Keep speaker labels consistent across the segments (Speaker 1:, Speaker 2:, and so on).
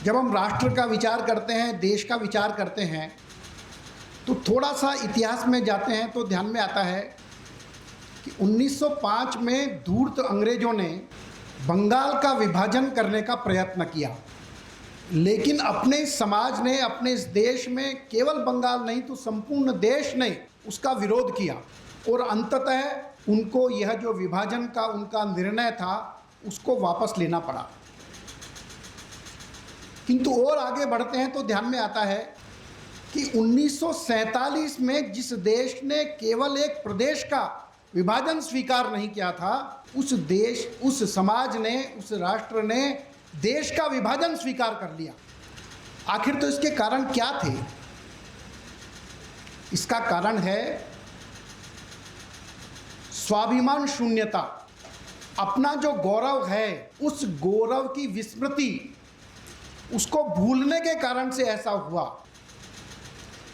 Speaker 1: जब हम राष्ट्र का विचार करते हैं, देश का विचार करते हैं, तो थोड़ा सा इतिहास में जाते हैं तो ध्यान में आता है कि 1905 में धूर्त अंग्रेजों ने बंगाल का विभाजन करने का प्रयत्न किया, लेकिन अपने समाज ने, अपने इस देश में केवल बंगाल नहीं तो संपूर्ण देश ने उसका विरोध किया और अंततः उनको यह जो विभाजन का उनका निर्णय था उसको वापस लेना पड़ा। किंतु और आगे बढ़ते हैं तो ध्यान में आता है कि 1947 में जिस देश ने केवल एक प्रदेश का विभाजन स्वीकार नहीं किया था, उस देश, उस समाज ने, उस राष्ट्र ने देश का विभाजन स्वीकार कर लिया। आखिर तो इसके कारण क्या थे? इसका कारण है स्वाभिमान शून्यता। अपना जो गौरव है, उस गौरव की विस्मृति, उसको भूलने के कारण से ऐसा हुआ।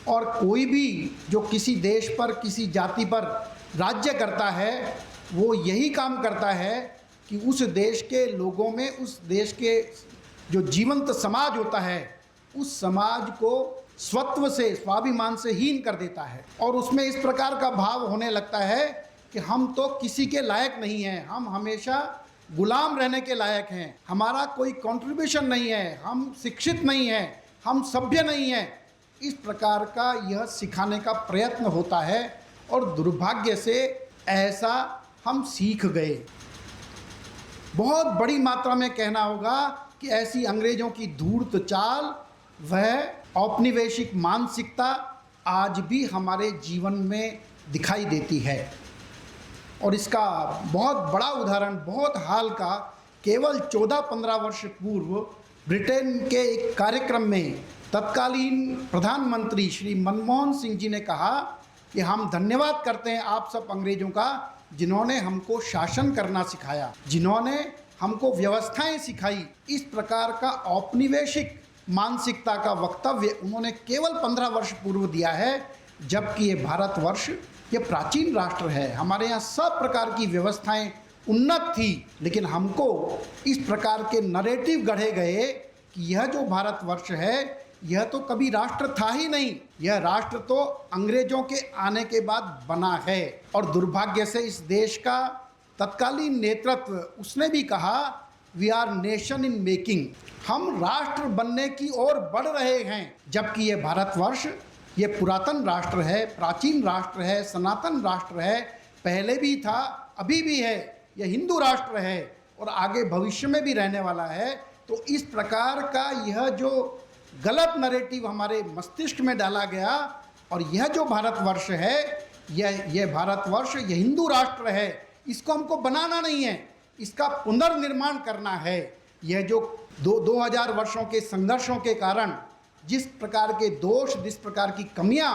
Speaker 1: और कोई भी जो किसी देश पर, किसी जाति पर राज्य करता है, वो यही काम करता है कि उस देश के लोगों में, उस देश के जो जीवंत समाज होता है, उस समाज को स्वत्व से, स्वाभिमान से हीन कर देता है। और उसमें इस प्रकार का भाव होने लगता है कि हम तो किसी के लायक नहीं हैं, हम हमेशा गुलाम रहने के लायक हैं, हमारा कोई कंट्रीब्यूशन नहीं है, हम शिक्षित नहीं हैं, हम सभ्य नहीं हैं। इस प्रकार का यह सिखाने का प्रयत्न होता है और दुर्भाग्य से ऐसा हम सीख गए। बहुत बड़ी मात्रा में कहना होगा कि ऐसी अंग्रेजों की धूर्त चाल, वह औपनिवेशिक मानसिकता आज भी हमारे जीवन में दिखाई देती है। और इसका बहुत बड़ा उदाहरण, बहुत हाल का, केवल 14-15 वर्ष पूर्व ब्रिटेन के एक कार्यक्रम में तत्कालीन प्रधानमंत्री श्री मनमोहन सिंह जी ने कहा कि हम धन्यवाद करते हैं आप सब अंग्रेजों का, जिन्होंने हमको शासन करना सिखाया, जिन्होंने हमको व्यवस्थाएं सिखाई। इस प्रकार का औपनिवेशिक मानसिकता का वक्तव्य उन्होंने केवल 15 वर्ष पूर्व दिया है, जबकि ये भारतवर्ष, ये प्राचीन राष्ट्र है, हमारे यहाँ सब प्रकार की व्यवस्थाएं उन्नत थी, लेकिन हमको इस प्रकार के नरेटिव गढ़े गए कि यह जो भारतवर्ष है, यह तो कभी राष्ट्र था ही नहीं, यह राष्ट्र तो अंग्रेजों के आने के बाद बना है। और दुर्भाग्य से इस देश का तत्कालीन नेतृत्व, उसने भी कहा we are nation in making, हम राष्ट्र बनने की ओर बढ़ रहे हैं, जबकि ये भारतवर्ष, ये पुरातन राष्ट्र है, प्राचीन राष्ट्र है, सनातन राष्ट्र है, पहले भी था, अभी भी है, यह हिंदू राष्ट्र है और आगे भविष्य में भी रहने वाला है। तो इस प्रकार का यह जो गलत नैरेटिव हमारे मस्तिष्क में डाला गया, और यह जो भारतवर्ष है, यह भारतवर्ष, यह हिंदू राष्ट्र है, इसको हमको बनाना नहीं है, इसका पुनर्निर्माण करना है। यह जो 2000 वर्षों के संघर्षों के कारण जिस प्रकार के दोष, जिस प्रकार की कमियां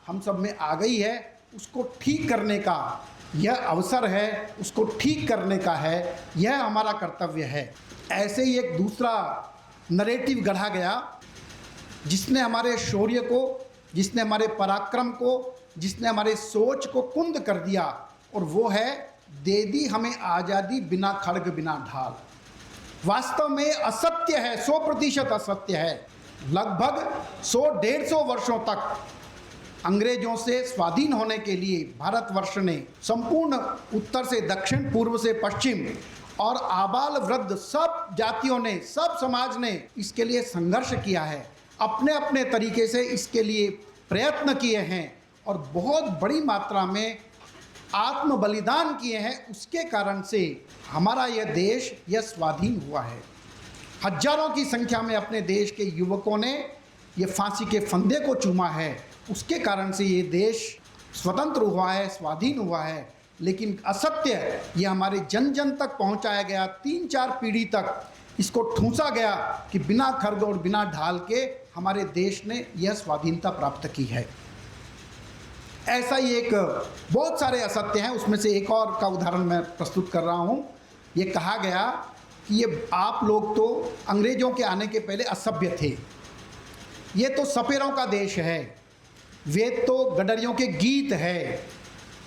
Speaker 1: हम सब में आ गई है, उसको ठीक करने का यह अवसर है, उसको ठीक करने का है, यह हमारा कर्तव्य है। ऐसे ही एक दूसरा नैरेटिव गढ़ा गया जिसने हमारे शौर्य को, जिसने हमारे पराक्रम को, जिसने हमारे सोच को कुंद कर दिया, और वो है दे दी हमें आज़ादी बिना खड्ग बिना ढाल। वास्तव में असत्य है, 100% असत्य है। लगभग 100-150 वर्षों तक अंग्रेजों से स्वाधीन होने के लिए भारतवर्ष ने संपूर्ण उत्तर से दक्षिण, पूर्व से पश्चिम और आबाल वृद्ध सब जातियों ने, सब समाज ने इसके लिए संघर्ष किया है, अपने अपने तरीके से इसके लिए प्रयत्न किए हैं और बहुत बड़ी मात्रा में आत्म बलिदान किए हैं। उसके कारण से हमारा यह देश, यह स्वाधीन हुआ है। हजारों की संख्या में अपने देश के युवकों ने ये फांसी के फंदे को चूमा है, उसके कारण से ये देश स्वतंत्र हुआ है, स्वाधीन हुआ है। लेकिन असत्य ये हमारे जन जन तक पहुंचाया गया, 3-4 पीढ़ी तक इसको ठूंसा गया कि बिना खड्ग और बिना ढाल के हमारे देश ने यह स्वाधीनता प्राप्त की है। ऐसा ही एक बहुत सारे असत्य हैं, उसमें से एक और का उदाहरण मैं प्रस्तुत कर रहा हूँ। ये कहा गया कि ये आप लोग तो अंग्रेजों के आने के पहले असभ्य थे, ये तो सपेरों का देश है, वेद तो गडरियों के गीत है।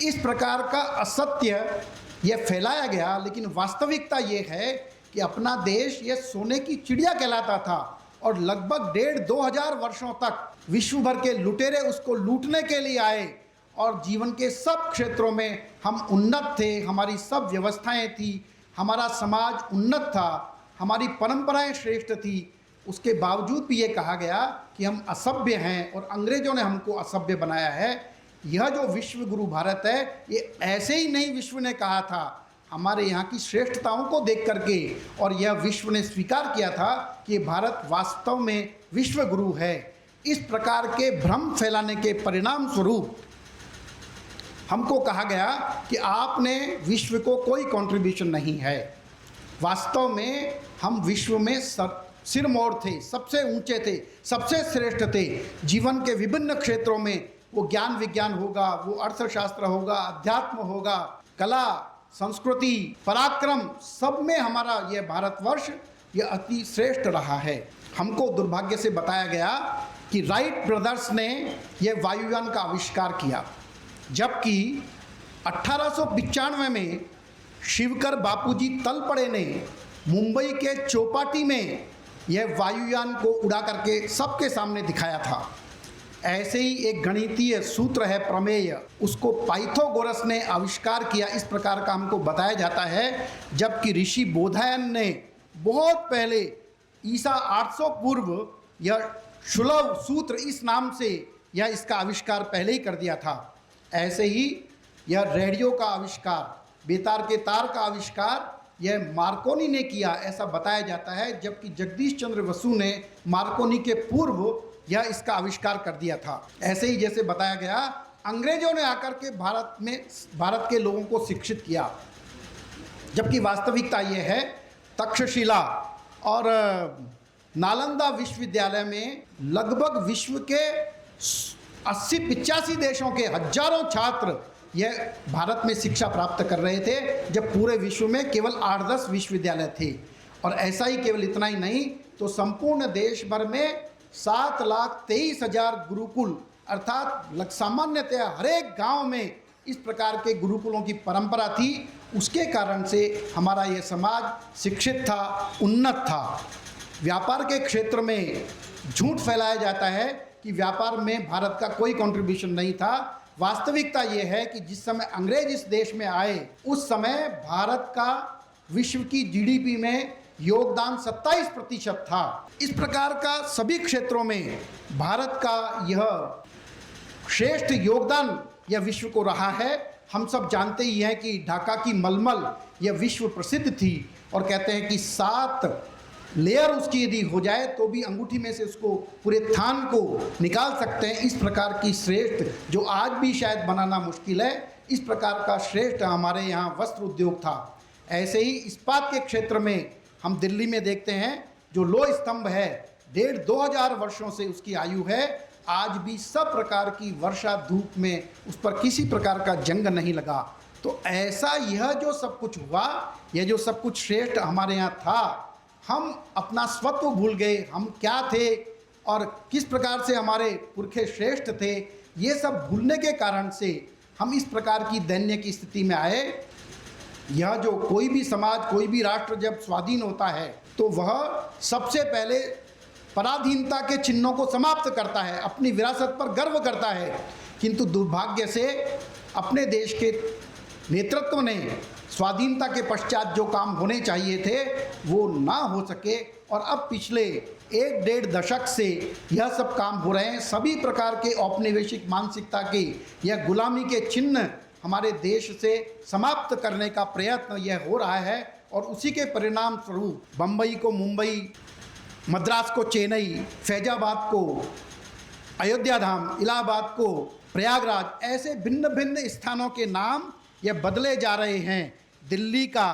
Speaker 1: इस प्रकार का असत्य यह फैलाया गया, लेकिन वास्तविकता ये है कि अपना देश यह सोने की चिड़िया कहलाता था और लगभग 1,500-2,000 वर्षों तक विश्व भर के लुटेरे उसको लूटने के लिए आए और जीवन के सब क्षेत्रों में हम उन्नत थे, हमारी सब व्यवस्थाएं थी, हमारा समाज उन्नत था, हमारी परंपराएं श्रेष्ठ थी। उसके बावजूद भी ये कहा गया कि हम असभ्य हैं और अंग्रेजों ने हमको असभ्य बनाया है। यह जो विश्व गुरु भारत है, ये ऐसे ही नहीं विश्व ने कहा था, हमारे यहाँ की श्रेष्ठताओं को देख करके, और यह विश्व ने स्वीकार किया था कि भारत वास्तव में विश्व गुरु है। इस प्रकार के भ्रम फैलाने के परिणाम स्वरूप हमको कहा गया कि आपने विश्व को कोई कंट्रीब्यूशन नहीं है। वास्तव में हम विश्व में सिरमौर थे, सबसे ऊंचे थे, सबसे श्रेष्ठ थे। जीवन के विभिन्न क्षेत्रों में, वो ज्ञान विज्ञान होगा, वो अर्थशास्त्र होगा, अध्यात्म होगा, कला, संस्कृति, पराक्रम, सब में हमारा यह भारतवर्ष यह अति श्रेष्ठ रहा है। हमको दुर्भाग्य से बताया गया कि राइट ब्रदर्स ने यह वायुयान का आविष्कार किया, जबकि 1895 में शिवकर बापूजी तलपड़े ने मुंबई के चौपाटी में यह वायुयान को उड़ा करके सबके सामने दिखाया था। ऐसे ही एक गणितीय सूत्र है प्रमेय, उसको पाइथागोरस ने आविष्कार किया, इस प्रकार का हमको बताया जाता है। जबकि ऋषि बोधायन ने बहुत पहले ईसा 800 पूर्व यह शुलभ सूत्र इस नाम से यह इसका आविष्कार पहले ही कर दिया था। ऐसे ही यह रेडियो का आविष्कार, बेतार के तार का आविष्कार यह मार्कोनी ने किया, ऐसा बताया जाता है। जबकि जगदीश चंद्र बसु ने मार्कोनी के पूर्व यह इसका आविष्कार कर दिया था। ऐसे ही जैसे बताया गया, अंग्रेजों ने आकर के भारत के लोगों को शिक्षित किया, जबकि वास्तविकता ये है तक्षशिला और नालंदा विश्वविद्यालय में लगभग विश्व के 80-85 देशों के हजारों छात्र यह भारत में शिक्षा प्राप्त कर रहे थे, जब पूरे विश्व में केवल 8-10 विश्वविद्यालय थे। और ऐसा ही केवल इतना ही नहीं, तो संपूर्ण देश भर में 7,23,000 गुरुकुल, अर्थात सामान्यतया हर एक गांव में इस प्रकार के गुरुकुलों की परंपरा थी। उसके कारण से हमारा ये समाज शिक्षित था, उन्नत था। व्यापार के क्षेत्र में झूठ फैलाया जाता है कि व्यापार में भारत का कोई कंट्रीब्यूशन नहीं था। वास्तविकता ये है कि जिस समय अंग्रेज इस देश में आए, उस समय भारत का विश्व की जीडीपी में योगदान 27% था। इस प्रकार का सभी क्षेत्रों में भारत का यह श्रेष्ठ योगदान यह विश्व को रहा है। हम सब जानते ही हैं कि ढाका की मलमल यह विश्व प्रसिद्ध थी, और कहते हैं कि 7 लेयर उसकी यदि हो जाए तो भी अंगूठी में से उसको पूरे थान को निकाल सकते हैं। इस प्रकार की श्रेष्ठ, जो आज भी शायद बनाना मुश्किल है, इस प्रकार का श्रेष्ठ हमारे यहाँ वस्त्र उद्योग था। ऐसे ही इस्पात के क्षेत्र में हम दिल्ली में देखते हैं, जो लोह स्तंभ है 1,500-2,000 वर्षों से उसकी आयु है, आज भी सब प्रकार की वर्षा धूप में उस पर किसी प्रकार का जंग नहीं लगा। तो ऐसा यह जो सब कुछ हुआ, यह जो सब कुछ श्रेष्ठ हमारे यहाँ था, हम अपना स्वत्व भूल गए, हम क्या थे और किस प्रकार से हमारे पुरखे श्रेष्ठ थे, ये सब भूलने के कारण से हम इस प्रकार की दैन्य की स्थिति में आए। यह जो कोई भी समाज, कोई भी राष्ट्र जब स्वाधीन होता है, तो वह सबसे पहले पराधीनता के चिन्हों को समाप्त करता है, अपनी विरासत पर गर्व करता है। किंतु दुर्भाग्य से अपने देश के नेतृत्व ने स्वाधीनता के पश्चात जो काम होने चाहिए थे वो ना हो सके, और अब पिछले 1-1.5 दशक से यह सब काम हो रहे हैं। सभी प्रकार के औपनिवेशिक मानसिकता के यह गुलामी के चिन्ह हमारे देश से समाप्त करने का प्रयत्न यह हो रहा है, और उसी के परिणाम स्वरूप बम्बई को मुंबई, मद्रास को चेन्नई, फैजाबाद को अयोध्या धाम, इलाहाबाद को प्रयागराज, ऐसे भिन्न भिन्न स्थानों के नाम यह बदले जा रहे हैं। दिल्ली का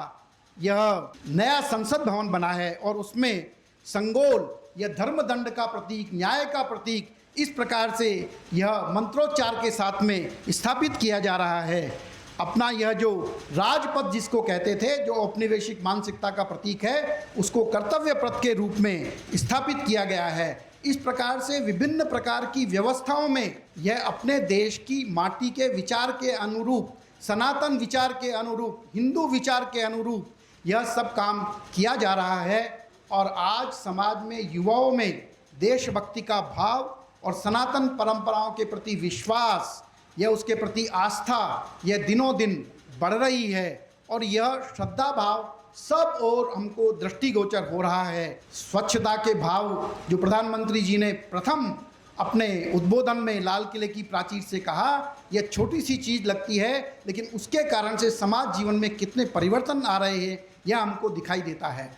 Speaker 1: यह नया संसद भवन बना है, और उसमें संगोल यह धर्मदंड का प्रतीक, न्याय का प्रतीक, इस प्रकार से यह मंत्रोच्चार के साथ में स्थापित किया जा रहा है। अपना यह जो राजपथ जिसको कहते थे, जो औपनिवेशिक मानसिकता का प्रतीक है, उसको कर्तव्य पथ के रूप में स्थापित किया गया है। इस प्रकार से विभिन्न प्रकार की व्यवस्थाओं में यह अपने देश की माटी के विचार के अनुरूप, सनातन विचार के अनुरूप, हिंदू विचार के अनुरूप यह सब काम किया जा रहा है। और आज समाज में युवाओं में देशभक्ति का भाव और सनातन परंपराओं के प्रति विश्वास या उसके प्रति आस्था यह दिनों दिन बढ़ रही है और यह श्रद्धा भाव सब और हमको दृष्टिगोचर हो रहा है। स्वच्छता के भाव जो प्रधानमंत्री जी ने प्रथम अपने उद्बोधन में लाल किले की प्राचीर से कहा, यह छोटी सी चीज़ लगती है लेकिन उसके कारण से समाज जीवन में कितने परिवर्तन आ रहे हैं यह हमको दिखाई देता है।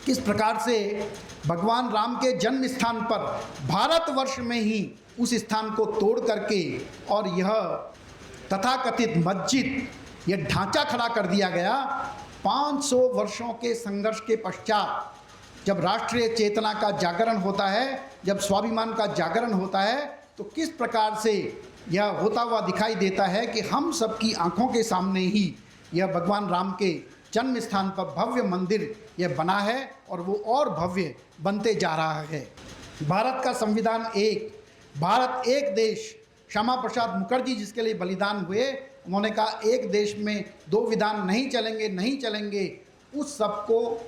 Speaker 1: किस प्रकार से भगवान राम के जन्म स्थान पर भारतवर्ष में ही उस स्थान को तोड़ करके और यह तथाकथित मस्जिद यह ढांचा खड़ा कर दिया गया। 500 वर्षों के संघर्ष के पश्चात जब राष्ट्रीय चेतना का जागरण होता है, जब स्वाभिमान का जागरण होता है, तो किस प्रकार से यह होता हुआ दिखाई देता है कि हम सबकी आंखों के सामने ही यह भगवान राम के जन्म स्थान पर भव्य मंदिर यह बना है और वो और भव्य बनते जा रहा है। भारत का संविधान एक, भारत एक देश, श्यामा प्रसाद मुखर्जी जिसके लिए बलिदान हुए, उन्होंने कहा एक देश में दो विधान नहीं चलेंगे, नहीं चलेंगे। उस सबको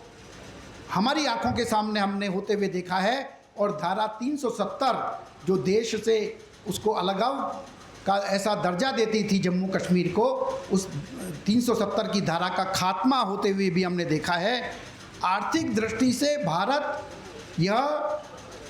Speaker 1: हमारी आंखों के सामने हमने होते हुए देखा है और धारा 370 जो देश से उसको अलगाव का ऐसा दर्जा देती थी जम्मू कश्मीर को, उस 370 की धारा का खात्मा होते हुए भी हमने देखा है। आर्थिक दृष्टि से भारत यह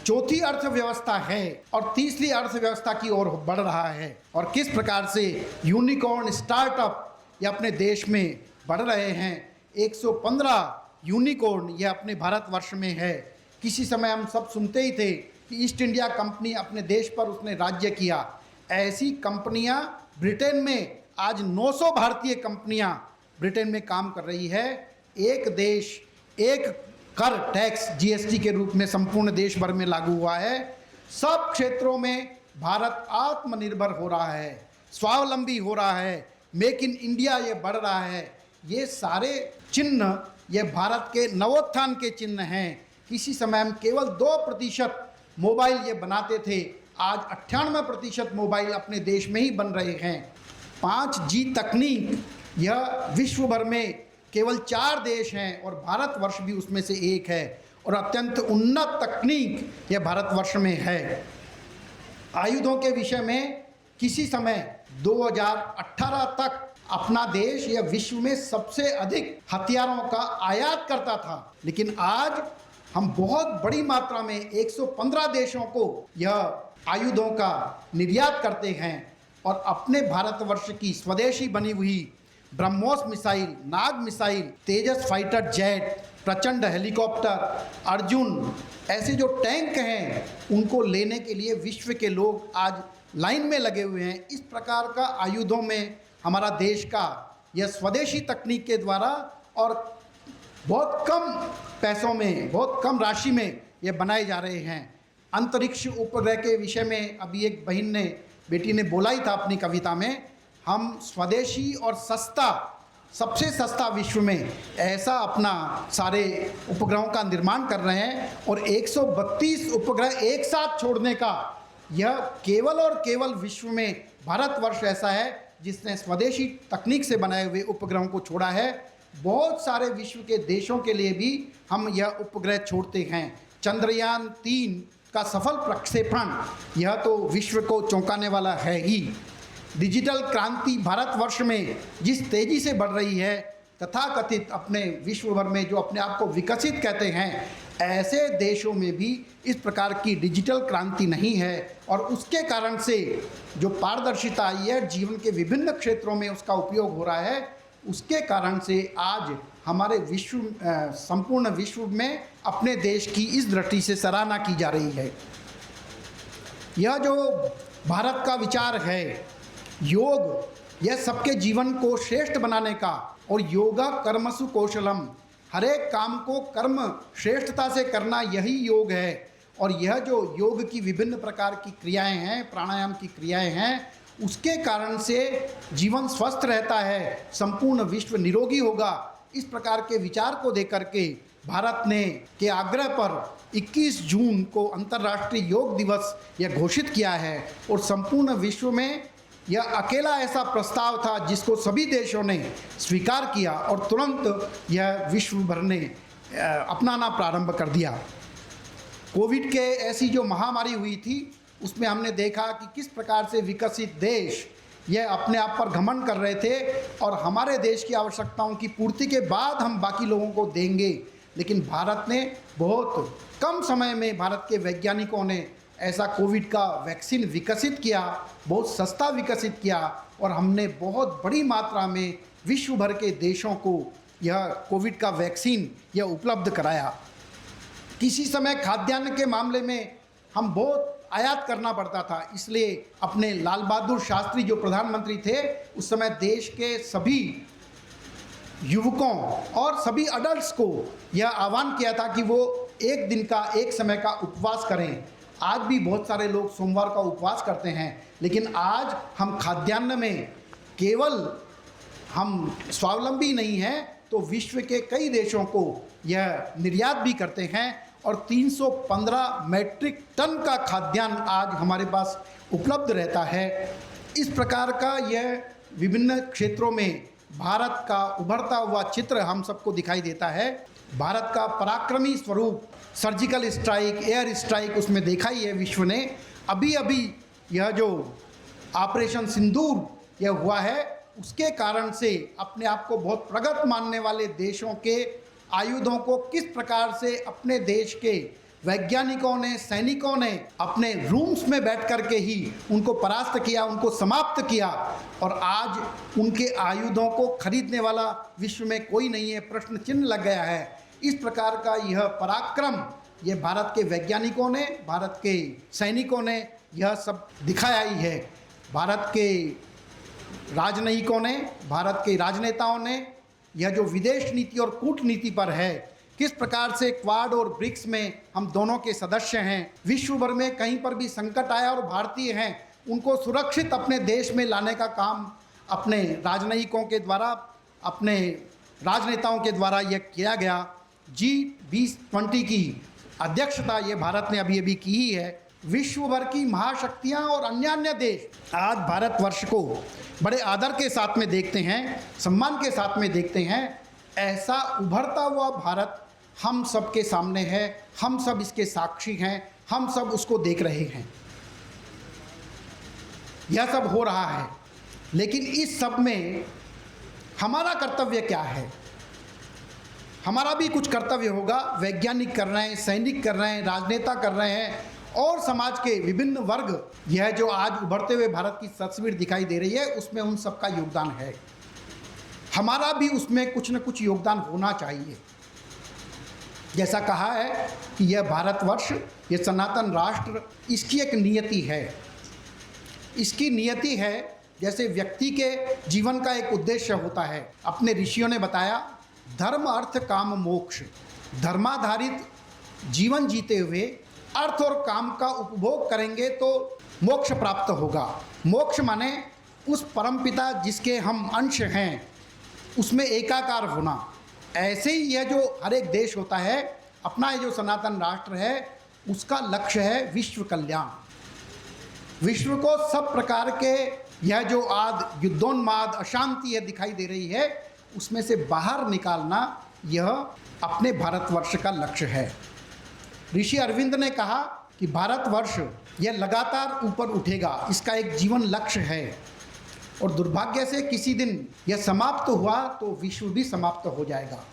Speaker 1: चौथी अर्थव्यवस्था है और तीसरी अर्थव्यवस्था की ओर बढ़ रहा है और किस प्रकार से यूनिकॉर्न स्टार्टअप ये अपने देश में बढ़ रहे हैं। 115 यूनिकॉर्न यह अपने भारतवर्ष में है। किसी समय हम सब सुनते ही थे कि ईस्ट इंडिया कंपनी अपने देश पर उसने राज्य किया। ऐसी कंपनियां ब्रिटेन में आज 900 भारतीय कंपनियां ब्रिटेन में काम कर रही है। एक देश एक कर टैक्स जीएसटी के रूप में संपूर्ण देश भर में लागू हुआ है। सब क्षेत्रों में भारत आत्मनिर्भर हो रहा है, स्वावलंबी हो रहा है, मेक इन इंडिया ये बढ़ रहा है। ये सारे चिन्ह ये भारत के नवोत्थान के चिन्ह हैं। किसी समय हम केवल 2% मोबाइल ये बनाते थे, आज 98% मोबाइल अपने देश में ही बन रहे हैं। 5G तकनीक यह विश्व भर में केवल 4 देश हैं और भारतवर्ष भी उसमें से एक है और अत्यंत उन्नत तकनीक यह भारतवर्ष में है। आयुधों के विषय में किसी समय 2018 तक अपना देश यह विश्व में सबसे अधिक हथियारों का आयात करता था, लेकिन आज हम बहुत बड़ी मात्रा में 115 देशों को यह आयुधों का निर्यात करते हैं और अपने भारतवर्ष की स्वदेशी बनी हुई ब्रह्मोस मिसाइल, नाग मिसाइल, तेजस फाइटर जेट, प्रचंड हेलीकॉप्टर, अर्जुन ऐसे जो टैंक हैं उनको लेने के लिए विश्व के लोग आज लाइन में लगे हुए हैं। इस प्रकार का आयुधों में हमारा देश का यह स्वदेशी तकनीक के द्वारा और बहुत कम पैसों में, बहुत कम राशि में ये बनाए जा रहे हैं। अंतरिक्ष उपग्रह के विषय में अभी एक बहन ने, बेटी ने बोला ही था अपनी कविता में, हम स्वदेशी और सस्ता, सबसे सस्ता विश्व में ऐसा अपना सारे उपग्रहों का निर्माण कर रहे हैं और 132 उपग्रह एक साथ छोड़ने का यह केवल और केवल विश्व में भारतवर्ष ऐसा है जिसने स्वदेशी तकनीक से बनाए हुए उपग्रहों को छोड़ा है। बहुत सारे विश्व के देशों के लिए भी हम यह उपग्रह छोड़ते हैं। चंद्रयान 3 का सफल प्रक्षेपण यह तो विश्व को चौंकाने वाला है ही। डिजिटल क्रांति भारतवर्ष में जिस तेज़ी से बढ़ रही है, तथाकथित अपने विश्व भर में जो अपने आप को विकसित कहते हैं, ऐसे देशों में भी इस प्रकार की डिजिटल क्रांति नहीं है और उसके कारण से जो पारदर्शिता आई है, जीवन के विभिन्न क्षेत्रों में उसका उपयोग हो रहा है, उसके कारण से आज हमारे विश्व संपूर्ण विश्व में अपने देश की इस दृष्टि से सराहना की जा रही है। यह जो भारत का विचार है, योग, यह सबके जीवन को श्रेष्ठ बनाने का, और योगा कर्मसु कौशलम, हर एक काम को कर्म श्रेष्ठता से करना यही योग है। और यह जो योग की विभिन्न प्रकार की क्रियाएं हैं, प्राणायाम की क्रियाएं हैं, उसके कारण से जीवन स्वस्थ रहता है, संपूर्ण विश्व निरोगी होगा। इस प्रकार के विचार को देकर के भारत ने के आग्रह पर 21 जून को अंतर्राष्ट्रीय योग दिवस यह घोषित किया है और संपूर्ण विश्व में यह अकेला ऐसा प्रस्ताव था जिसको सभी देशों ने स्वीकार किया और तुरंत यह विश्व भर ने अपनाना प्रारंभ कर दिया। कोविड के ऐसी जो महामारी हुई थी उसमें हमने देखा कि किस प्रकार से विकसित देश यह अपने आप पर घमंड कर रहे थे और हमारे देश की आवश्यकताओं की पूर्ति के बाद हम बाकी लोगों को देंगे, लेकिन भारत ने बहुत कम समय में भारत के वैज्ञानिकों ने ऐसा कोविड का वैक्सीन विकसित किया, बहुत सस्ता विकसित किया और हमने बहुत बड़ी मात्रा में विश्व भर के देशों को यह कोविड का वैक्सीन यह उपलब्ध कराया। किसी समय खाद्यान्न के मामले में हम बहुत आयात करना पड़ता था, इसलिए अपने लाल बहादुर शास्त्री जो प्रधानमंत्री थे उस समय देश के सभी युवकों और सभी अडल्ट्स को यह आह्वान किया था कि वो एक दिन का एक समय का उपवास करें। आज भी बहुत सारे लोग सोमवार का उपवास करते हैं, लेकिन आज हम खाद्यान्न में केवल हम स्वावलंबी नहीं हैं तो विश्व के कई देशों को यह निर्यात भी करते हैं और 315 मैट्रिक टन का खाद्यान्न आज हमारे पास उपलब्ध रहता है। इस प्रकार का यह विभिन्न क्षेत्रों में भारत का उभरता हुआ चित्र हम सबको दिखाई देता है। भारत का पराक्रमी स्वरूप, सर्जिकल स्ट्राइक, एयर स्ट्राइक उसमें देखा ही है विश्व ने। अभी अभी यह जो ऑपरेशन सिंदूर यह हुआ है उसके कारण से अपने आप को बहुत प्रगत मानने वाले देशों के आयुधों को किस प्रकार से अपने देश के वैज्ञानिकों ने, सैनिकों ने अपने रूम्स में बैठ कर के ही उनको परास्त किया, उनको समाप्त किया और आज उनके आयुधों को खरीदने वाला विश्व में कोई नहीं है, प्रश्न चिन्ह लग गया है। इस प्रकार का यह पराक्रम ये भारत के वैज्ञानिकों ने, भारत के सैनिकों ने यह सब दिखाया ही है। भारत के राजनयिकों ने, भारत के राजनेताओं ने यह जो विदेश नीति और कूटनीति पर है, किस प्रकार से क्वाड और ब्रिक्स में हम दोनों के सदस्य हैं, विश्व भर में कहीं पर भी संकट आया और भारतीय हैं उनको सुरक्षित अपने देश में लाने का काम अपने राजनयिकों के द्वारा, अपने राजनेताओं के द्वारा यह किया गया। G20 की अध्यक्षता ये भारत ने अभी अभी की ही है। विश्व भर की महाशक्तियाँ और अन्य देश आज भारतवर्ष को बड़े आदर के साथ में देखते हैं, सम्मान के साथ में देखते हैं। ऐसा उभरता हुआ भारत हम सब के सामने है, हम सब इसके साक्षी हैं, हम सब उसको देख रहे हैं। यह सब हो रहा है, लेकिन इस सब में हमारा कर्तव्य क्या है? हमारा भी कुछ कर्तव्य होगा। वैज्ञानिक कर रहे हैं, सैनिक कर रहे हैं, राजनेता कर रहे हैं और समाज के विभिन्न वर्ग, यह जो आज उभरते हुए भारत की तस्वीर दिखाई दे रही है उसमें उन सबका योगदान है। हमारा भी उसमें कुछ न कुछ योगदान होना चाहिए। जैसा कहा है कि यह भारतवर्ष, यह सनातन राष्ट्र, इसकी एक नियति है। इसकी नियति है जैसे व्यक्ति के जीवन का एक उद्देश्य होता है। अपने ऋषियों ने बताया, धर्म अर्थ काम मोक्ष, धर्माधारित जीवन जीते हुए अर्थ और काम का उपभोग करेंगे तो मोक्ष प्राप्त होगा। मोक्ष माने उस परमपिता जिसके हम अंश हैं उसमें एकाकार होना। ऐसे ही यह जो हर एक देश होता है, अपना ये जो सनातन राष्ट्र है उसका लक्ष्य है विश्व कल्याण। विश्व को सब प्रकार के यह जो आज युद्धोन्माद, अशांति यह दिखाई दे रही है उसमें से बाहर निकालना यह अपने भारतवर्ष का लक्ष्य है। ऋषि अरविंद ने कहा कि भारतवर्ष यह लगातार ऊपर उठेगा, इसका एक जीवन लक्ष्य है और दुर्भाग्य से किसी दिन यह समाप्त हुआ तो विश्व भी समाप्त हो जाएगा।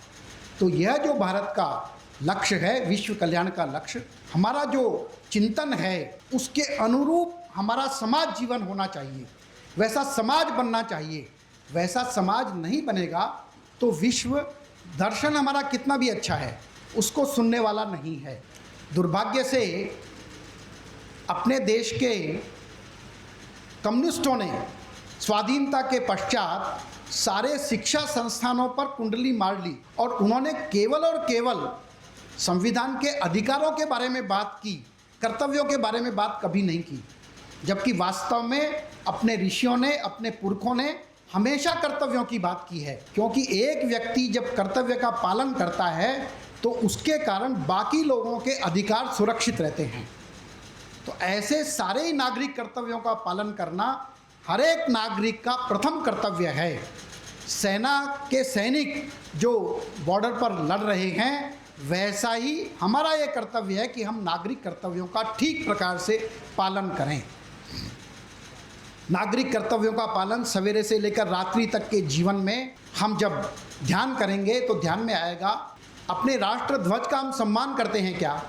Speaker 1: तो यह जो भारत का लक्ष्य है, विश्व कल्याण का लक्ष्य, हमारा जो चिंतन है उसके अनुरूप हमारा समाज जीवन होना चाहिए, वैसा समाज बनना चाहिए। वैसा समाज नहीं बनेगा तो विश्व दर्शन हमारा कितना भी अच्छा है उसको सुनने वाला नहीं है। दुर्भाग्य से अपने देश के कम्युनिस्टों ने स्वाधीनता के पश्चात सारे शिक्षा संस्थानों पर कुंडली मार ली और उन्होंने केवल और केवल संविधान के अधिकारों के बारे में बात की, कर्तव्यों के बारे में बात कभी नहीं की। जबकि वास्तव में अपने ऋषियों ने, अपने पुरखों ने हमेशा कर्तव्यों की बात की है, क्योंकि एक व्यक्ति जब कर्तव्य का पालन करता है तो उसके कारण बाकी लोगों के अधिकार सुरक्षित रहते हैं। तो ऐसे सारे ही नागरिक कर्तव्यों का पालन करना हर एक नागरिक का प्रथम कर्तव्य है। सेना के सैनिक जो बॉर्डर पर लड़ रहे हैं वैसा ही हमारा ये कर्तव्य है कि हम नागरिक कर्तव्यों का ठीक प्रकार से पालन करें। नागरिक कर्तव्यों का पालन सवेरे से लेकर रात्रि तक के जीवन में हम जब ध्यान करेंगे तो ध्यान में आएगा, अपने राष्ट्र ध्वज का हम सम्मान करते हैं क्या?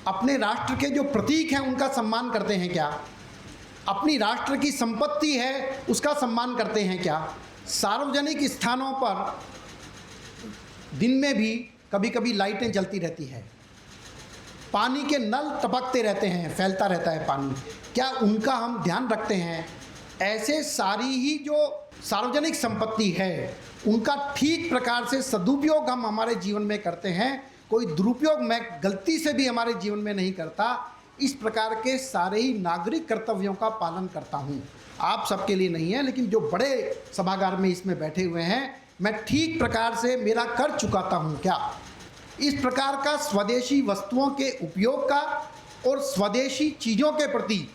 Speaker 1: अपने राष्ट्र के जो प्रतीक हैं उनका सम्मान करते हैं क्या? अपनी राष्ट्र की संपत्ति है उसका सम्मान करते हैं क्या? सार्वजनिक स्थानों पर दिन में भी कभी कभी लाइटें जलती रहती है, पानी के नल टपकते रहते हैं, फैलता रहता है पानी, क्या उनका हम ध्यान रखते हैं? ऐसे सारी ही जो सार्वजनिक संपत्ति है उनका ठीक प्रकार से सदुपयोग हम हमारे जीवन में करते हैं, कोई दुरुपयोग मैं गलती से भी हमारे जीवन में नहीं करता। इस प्रकार के सारे ही नागरिक कर्तव्यों का पालन करता हूँ। आप सबके लिए नहीं है, लेकिन जो बड़े सभागार में इसमें बैठे हुए हैं, मैं ठीक प्रकार से मेरा कर चुकाता हूँ क्या? इस प्रकार का स्वदेशी वस्तुओं के उपयोग का और स्वदेशी चीज़ों के प्रति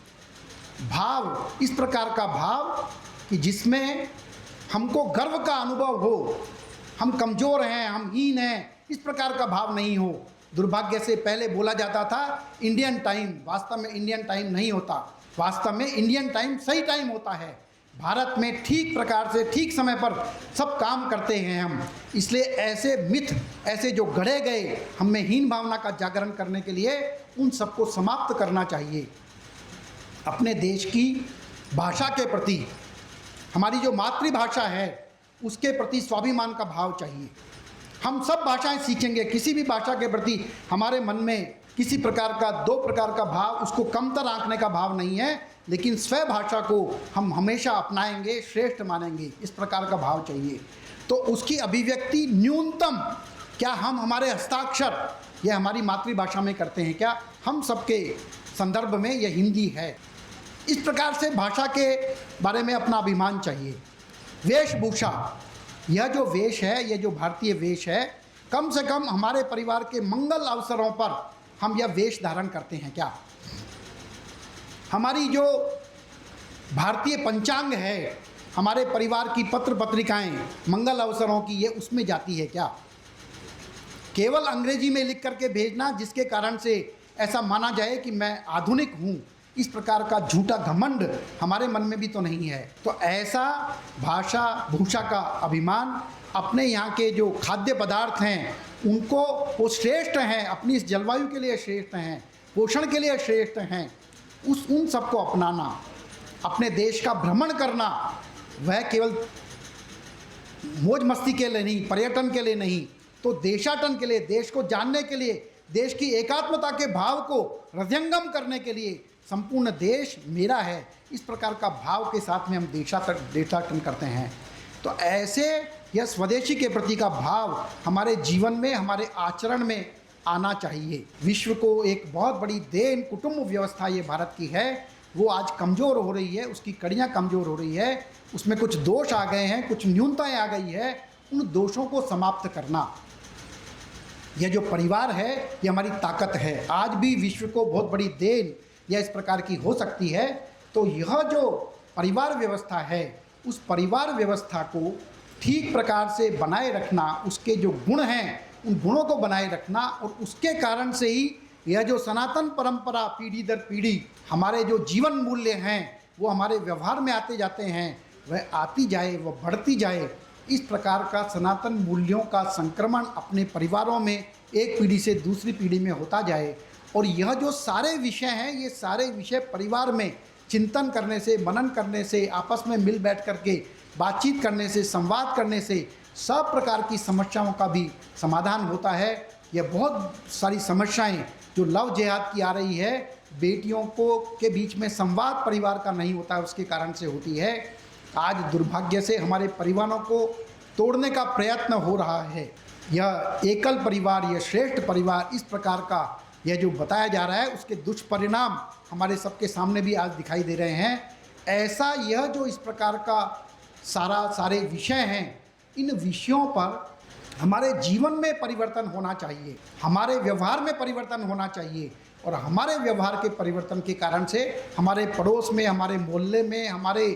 Speaker 1: भाव, इस प्रकार का भाव कि जिसमें हमको गर्व का अनुभव हो, हम कमज़ोर हैं, हम हीन हैं, इस प्रकार का भाव नहीं हो। दुर्भाग्य से पहले बोला जाता था इंडियन टाइम, वास्तव में इंडियन टाइम नहीं होता, वास्तव में इंडियन टाइम सही टाइम होता है। भारत में ठीक प्रकार से ठीक समय पर सब काम करते हैं हम, इसलिए ऐसे मिथ, ऐसे जो गढ़े गए हम में हीन भावना का जागरण करने के लिए, उन सबको समाप्त करना चाहिए। अपने देश की भाषा के प्रति, हमारी जो मातृभाषा है उसके प्रति स्वाभिमान का भाव चाहिए। हम सब भाषाएं सीखेंगे, किसी भी भाषा के प्रति हमारे मन में किसी प्रकार का, दो प्रकार का भाव, उसको कमतर आंकने का भाव नहीं है, लेकिन स्व भाषा को हम हमेशा अपनाएंगे, श्रेष्ठ मानेंगे, इस प्रकार का भाव चाहिए। तो उसकी अभिव्यक्ति न्यूनतम क्या हम हमारे हस्ताक्षर यह हमारी मातृभाषा में करते हैं क्या? हम सबके संदर्भ में यह हिंदी है। इस प्रकार से भाषा के बारे में अपना अभिमान चाहिए। वेशभूषा, यह जो वेश है, यह जो भारतीय वेश है, कम से कम हमारे परिवार के मंगल अवसरों पर हम यह वेश धारण करते हैं क्या? हमारी जो भारतीय पंचांग है, हमारे परिवार की पत्र पत्रिकाएं मंगल अवसरों की, ये उसमें जाती है क्या? केवल अंग्रेजी में लिख करके भेजना जिसके कारण से ऐसा माना जाए कि मैं आधुनिक हूँ, इस प्रकार का झूठा घमंड हमारे मन में भी तो नहीं है। तो ऐसा भाषा भूषा का अभिमान, अपने यहाँ के जो खाद्य पदार्थ हैं उनको, वो श्रेष्ठ हैं, अपनी इस जलवायु के लिए श्रेष्ठ हैं, पोषण के लिए श्रेष्ठ हैं, उन सबको अपनाना, अपने देश का भ्रमण करना, वह केवल मौज मस्ती के लिए नहीं, पर्यटन के लिए नहीं, तो देशाटन के लिए, देश को जानने के लिए, देश की एकात्मता के भाव को हृदयंगम करने के लिए, संपूर्ण देश मेरा है, इस प्रकार का भाव के साथ में हम देशाटन करते हैं। तो ऐसे यह स्वदेशी के प्रति का भाव हमारे जीवन में, हमारे आचरण में आना चाहिए। विश्व को एक बहुत बड़ी देन कुटुंब व्यवस्था ये भारत की है, वो आज कमज़ोर हो रही है, उसकी कड़ियाँ कमज़ोर हो रही है, उसमें कुछ दोष आ गए हैं, कुछ न्यूनताएं आ गई है, उन दोषों को समाप्त करना, यह जो परिवार है ये हमारी ताकत है। आज भी विश्व को बहुत बड़ी देन यह इस प्रकार की हो सकती है। तो यह जो परिवार व्यवस्था है, उस परिवार व्यवस्था को ठीक प्रकार से बनाए रखना, उसके जो गुण हैं उन गुणों को बनाए रखना, और उसके कारण से ही यह जो सनातन परंपरा पीढ़ी दर पीढ़ी हमारे जो जीवन मूल्य हैं वो हमारे व्यवहार में आते जाते हैं, वह आती जाए, वह बढ़ती जाए। इस प्रकार का सनातन मूल्यों का संक्रमण अपने परिवारों में एक पीढ़ी से दूसरी पीढ़ी में होता जाए। और यह जो सारे विषय हैं, ये सारे विषय परिवार में चिंतन करने से, मनन करने से, आपस में मिल बैठ करके बातचीत करने से, संवाद करने से सब प्रकार की समस्याओं का भी समाधान होता है। यह बहुत सारी समस्याएं जो लव जिहाद की आ रही है, बेटियों को के बीच में संवाद परिवार का नहीं होता है, उसके कारण से होती है। आज दुर्भाग्य से हमारे परिवारों को तोड़ने का प्रयत्न हो रहा है। यह एकल परिवार, यह श्रेष्ठ परिवार, इस प्रकार का यह जो बताया जा रहा है, उसके दुष्परिणाम हमारे सबके सामने भी आज दिखाई दे रहे हैं। ऐसा यह जो इस प्रकार का सारे विषय हैं, इन विषयों पर हमारे जीवन में परिवर्तन होना चाहिए, हमारे व्यवहार में परिवर्तन होना चाहिए। और हमारे व्यवहार के परिवर्तन के कारण से हमारे पड़ोस में, हमारे मोहल्ले में, हमारे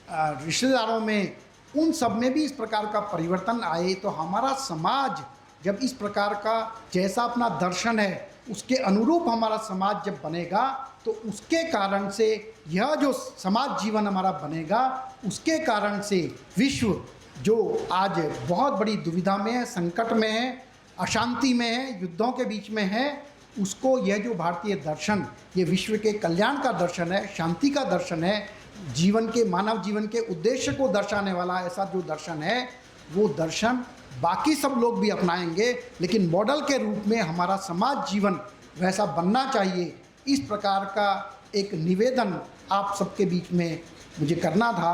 Speaker 1: रिश्तेदारों में, उन सब में भी इस प्रकार का परिवर्तन आए, तो हमारा समाज जब इस प्रकार का जैसा अपना दर्शन है उसके अनुरूप हमारा समाज जब बनेगा तो उसके कारण से यह जो समाज जीवन हमारा बनेगा उसके कारण से विश्व जो आज बहुत बड़ी दुविधा में है, संकट में है, अशांति में है, युद्धों के बीच में है, उसको यह जो भारतीय दर्शन ये विश्व के कल्याण का दर्शन है, शांति का दर्शन है, जीवन के मानव जीवन के उद्देश्य को दर्शाने वाला ऐसा जो दर्शन है वो दर्शन बाकी सब लोग भी अपनाएंगे, लेकिन मॉडल के रूप में हमारा समाज जीवन वैसा बनना चाहिए। इस प्रकार का एक निवेदन आप सबके बीच में मुझे करना था।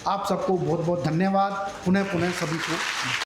Speaker 1: आप सबको बहुत बहुत धन्यवाद। पुनः पुनः सभी को